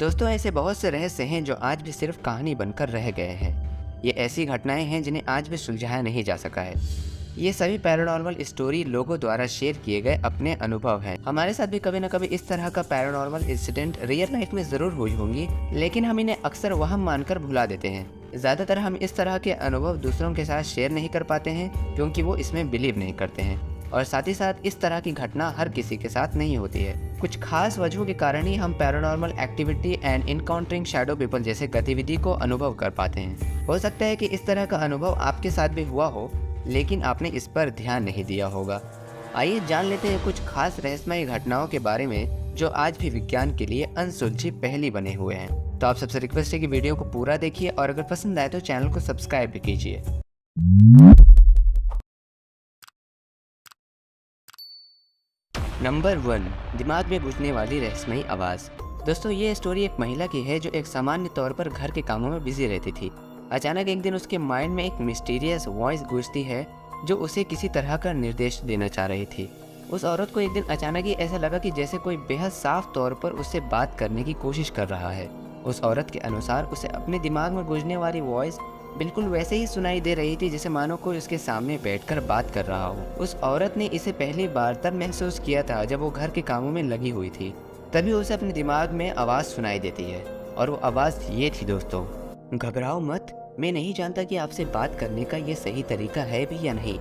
दोस्तों, ऐसे बहुत से रहस्य हैं जो आज भी सिर्फ कहानी बनकर रह गए हैं। ये ऐसी घटनाएं हैं जिन्हें आज भी सुलझाया नहीं जा सका है। ये सभी पैरानॉर्मल स्टोरी लोगों द्वारा शेयर किए गए अपने अनुभव हैं। हमारे साथ भी कभी न कभी इस तरह का पैरानॉर्मल इंसिडेंट रियल लाइफ में जरूर हुई होंगी, लेकिन हम इन्हें अक्सर वहम मानकर भुला देते हैं। ज्यादातर हम इस तरह के अनुभव दूसरों के साथ शेयर नहीं कर पाते हैं क्योंकि वो इसमें बिलीव नहीं करते हैं, और साथ ही साथ इस तरह की घटना हर किसी के साथ नहीं होती है। कुछ खास वजहों के कारण ही हम paranormal activity and encountering shadow people जैसे गतिविधि को अनुभव कर पाते हैं। हो सकता है कि इस तरह का अनुभव आपके साथ भी हुआ हो, लेकिन आपने इस पर ध्यान नहीं दिया होगा। आइए जान लेते हैं कुछ खास रहस्यमय घटनाओं के बारे में जो आज भी विज्ञान के लिए अनसुलझी पहेली बने हुए हैं। तो आप सबसे रिक्वेस्ट है कि वीडियो को पूरा देखिए और अगर पसंद आए तो चैनल को सब्सक्राइब भी कीजिए। नंबर 1, दिमाग में गूंजने वाली रहस्यमयी आवाज़। दोस्तों, ये स्टोरी एक महिला की है जो एक सामान्य तौर पर घर के कामों में बिजी रहती थी। अचानक एक दिन उसके माइंड में एक मिस्टीरियस वॉइस गूंजती है जो उसे किसी तरह का निर्देश देना चाह रही थी। उस औरत को एक दिन अचानक ही ऐसा लगा कि जैसे कोई बेहद साफ तौर पर उससे बात करने की कोशिश कर रहा है। उस औरत के अनुसार उसे अपने दिमाग में गूंजने वाली वॉइस बिल्कुल वैसे ही सुनाई दे रही थी जैसे मानो कोई उसके सामने बैठकर बात कर रहा हो। उस औरत ने इसे पहली बार तब महसूस किया था जब वो घर के कामों में लगी हुई थी। तभी उसे अपने दिमाग में आवाज़ सुनाई देती है, और वो आवाज़ ये थी, दोस्तों, घबराओ मत, मैं नहीं जानता कि आपसे बात करने का ये सही तरीका है भी या नहीं,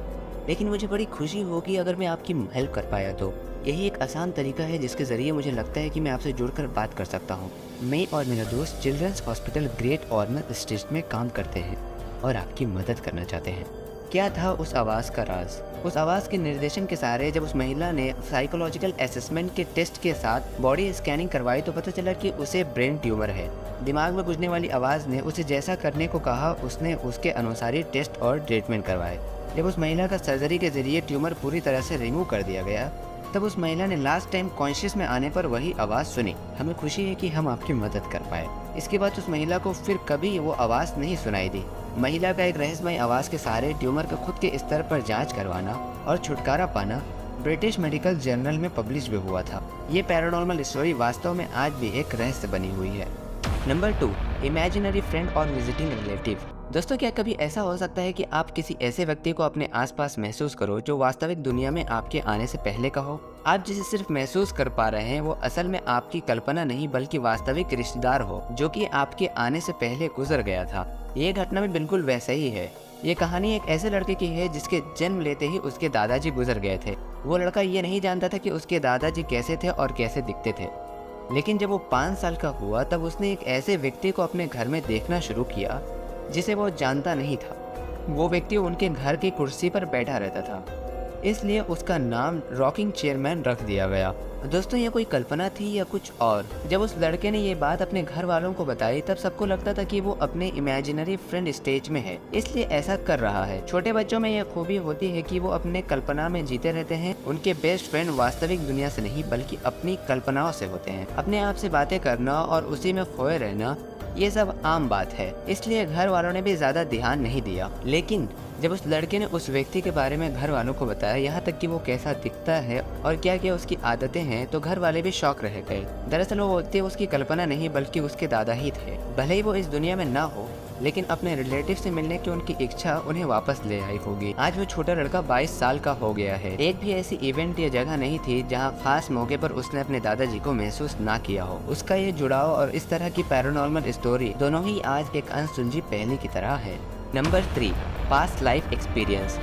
लेकिन मुझे बड़ी खुशी होगी अगर मैं आपकी हेल्प कर पाया तो। यही एक आसान तरीका है जिसके ज़रिए मुझे लगता है कि मैं आपसे जुड़कर बात कर सकता हूँ। मैं और मेरा दोस्त चिल्ड्रंस हॉस्पिटल ग्रेट ऑर्नर स्ट्रीट में काम करते हैं और आपकी मदद करना चाहते हैं। क्या था उस आवाज़ का राज? उस आवाज़ के निर्देशन के सहारे जब उस महिला ने साइकोलॉजिकल असेसमेंट के टेस्ट के साथ बॉडी स्कैनिंग करवाई तो पता चला कि उसे ब्रेन ट्यूमर है। दिमाग में गूंजने वाली आवाज़ ने उसे जैसा करने को कहा, उसने उसके अनुसार ही टेस्ट और ट्रीटमेंट करवाए। जब उस महिला का सर्जरी के जरिए ट्यूमर पूरी तरह से रिमूव कर दिया गया, तब उस महिला ने लास्ट टाइम कॉन्शियस में आने पर वही आवाज़ सुनी। हमें खुशी है कि हम आपकी मदद कर पाए। इसके बाद उस महिला को फिर कभी वो आवाज़ नहीं सुनाई दी। महिला का एक रहस्यमय आवाज़ के सहारे ट्यूमर का खुद के स्तर पर जांच करवाना और छुटकारा पाना ब्रिटिश मेडिकल जर्नल में पब्लिश भी हुआ था। ये पैरानॉर्मल स्टोरी वास्तव में आज भी एक रहस्य बनी हुई है। नंबर 2, इमेजिनरी फ्रेंड और विजिटिंग रिलेटिव। दोस्तों, क्या कभी ऐसा हो सकता है कि आप किसी ऐसे व्यक्ति को अपने आसपास महसूस करो जो वास्तविक दुनिया में आपके आने से पहले का हो? आप जिसे सिर्फ महसूस कर पा रहे हैं वो असल में आपकी कल्पना नहीं बल्कि वास्तविक रिश्तेदार हो जो कि आपके आने से पहले गुजर गया था। ये घटना भी बिल्कुल वैसा ही है। ये कहानी एक ऐसे लड़के की है जिसके जन्म लेते ही उसके दादाजी गुजर गए थे। वो लड़का ये नहीं जानता था कि उसके दादाजी कैसे थे और कैसे दिखते थे, लेकिन जब वो 5 साल का हुआ तब उसने एक ऐसे व्यक्ति को अपने घर में देखना शुरू किया जिसे वो जानता नहीं था। वो व्यक्ति उनके घर की कुर्सी पर बैठा रहता था, इसलिए उसका नाम रॉकिंग चेयरमैन रख दिया गया। दोस्तों, ये कोई कल्पना थी या कुछ और? जब उस लड़के ने ये बात अपने घर वालों को बताई तब सबको लगता था कि वो अपने इमेजिनरी फ्रेंड स्टेज में है, इसलिए ऐसा कर रहा है। छोटे बच्चों में यह खूबी होती है कि वो अपने कल्पना में जीते रहते हैं। उनके बेस्ट फ्रेंड वास्तविक दुनिया से नहीं बल्कि अपनी कल्पनाओं से होते हैं। अपने आप से बातें करना और उसी में खोए रहना, ये सब आम बात है, इसलिए घर वालों ने भी ज्यादा ध्यान नहीं दिया। लेकिन जब उस लड़के ने उस व्यक्ति के बारे में घर वालों को बताया, यहाँ तक कि वो कैसा दिखता है और क्या क्या उसकी आदतें हैं, तो घर वाले भी शॉक रह गए। दरअसल वो व्यक्ति उसकी कल्पना नहीं बल्कि उसके दादा ही थे। भले ही वो इस दुनिया में ना हो, लेकिन अपने रिलेटिव से मिलने की उनकी इच्छा उन्हें वापस ले आई होगी। आज वो छोटा लड़का 22 साल का हो गया है। एक भी ऐसी इवेंट या जगह नहीं थी जहां खास मौके पर उसने अपने दादाजी को महसूस ना किया हो। उसका ये जुड़ाव और इस तरह की पैरानॉर्मल स्टोरी दोनों ही आज एक अनसुलझी पहेली की तरह है। Number 3, past life experience.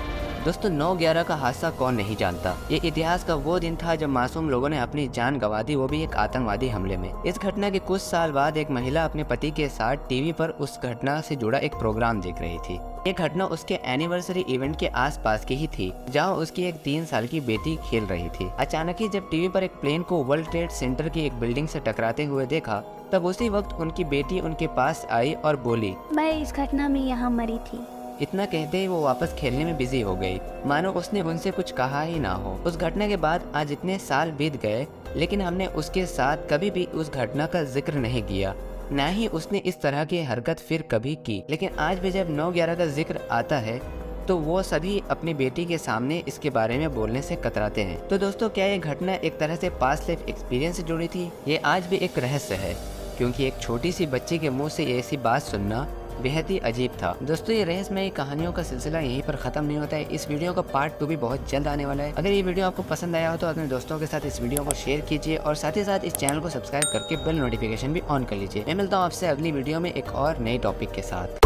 दोस्तों, 9/11 का हादसा कौन नहीं जानता। ये इतिहास का वो दिन था जब मासूम लोगों ने अपनी जान गंवा दी, वो भी एक आतंकवादी हमले में। इस घटना के कुछ साल बाद एक महिला अपने पति के साथ टीवी पर उस घटना से जुड़ा एक प्रोग्राम देख रही थी। ये घटना उसके एनिवर्सरी इवेंट के आसपास की ही थी जहां उसकी एक 3 साल की बेटी खेल रही थी। अचानक ही जब टीवी पर एक प्लेन को वर्ल्ड ट्रेड सेंटर की एक बिल्डिंग से टकराते हुए देखा, तब उसी वक्त उनकी बेटी उनके पास आई और बोली, मैं इस घटना में यहाँ मरी थी। इतना कहते ही वो वापस खेलने में बिजी हो गई, मानो उसने उनसे कुछ कहा ही ना हो। उस घटना के बाद आज इतने साल बीत गए, लेकिन हमने उसके साथ कभी भी उस घटना का जिक्र नहीं किया, न ही उसने इस तरह की हरकत फिर कभी की। लेकिन आज भी जब 9/11 का जिक्र आता है तो वो सभी अपनी बेटी के सामने इसके बारे में बोलने से कतराते हैं। तो दोस्तों, क्या ये घटना एक तरह से पास्ट लाइफ एक्सपीरियंस से जुड़ी थी? ये आज भी एक रहस्य है। क्योंकि एक छोटी सी बच्ची के मुंह से ऐसी बात सुनना बेहद ही अजीब था। दोस्तों ये रहस्यमयी कहानियों का सिलसिला यहीं पर खत्म नहीं होता है। इस वीडियो का पार्ट 2 भी बहुत जल्द आने वाला है। अगर ये वीडियो आपको पसंद आया हो तो अपने दोस्तों के साथ इस वीडियो को शेयर कीजिए और साथ ही साथ इस चैनल को सब्सक्राइब करके बेल नोटिफिकेशन भी ऑन कर लीजिए। मैं मिलता हूँ आपसे अगली वीडियो में एक और नए टॉपिक के साथ।